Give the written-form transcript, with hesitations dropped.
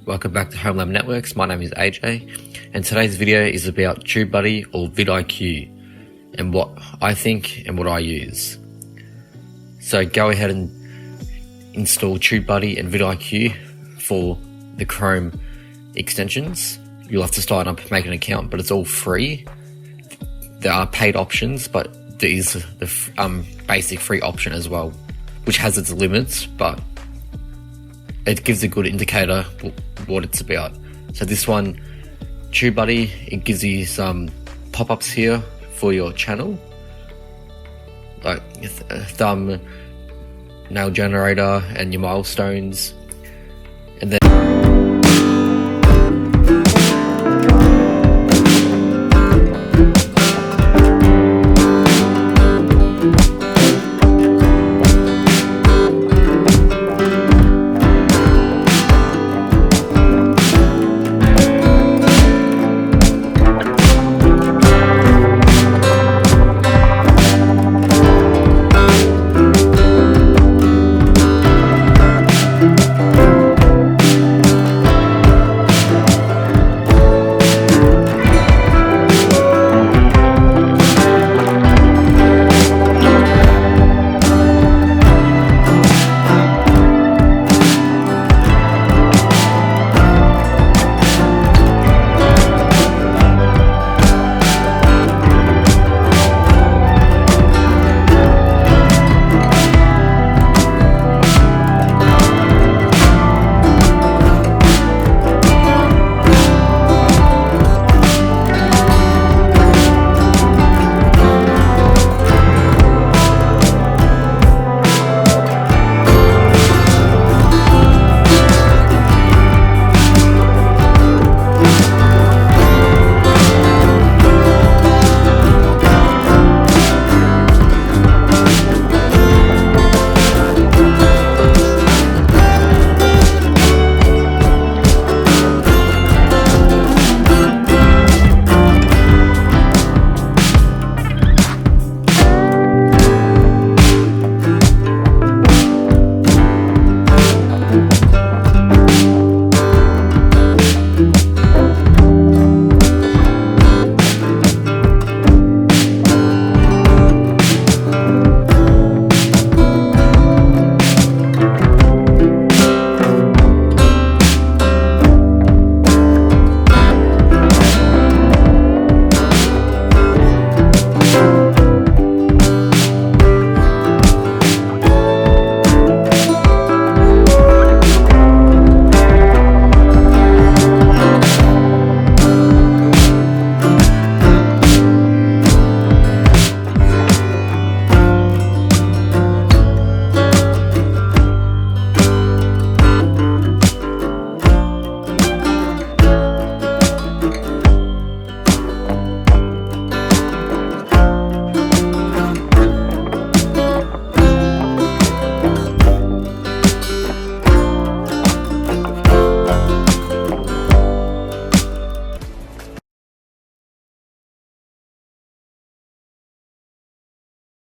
welcome back to Home Lab Networks. My name is AJ, and today's video is about TubeBuddy or VidiQ and what I think and what I use. So go ahead and install TubeBuddy and VidiQ for the Chrome extensions. You'll have to start up, make an account, but it's all free. There are paid options, but there is the basic free option as well, which has its limits, but it gives a good indicator what it's about. So this one, TubeBuddy, it gives you some pop-ups here for your channel, like thumbnail generator and your milestones, and then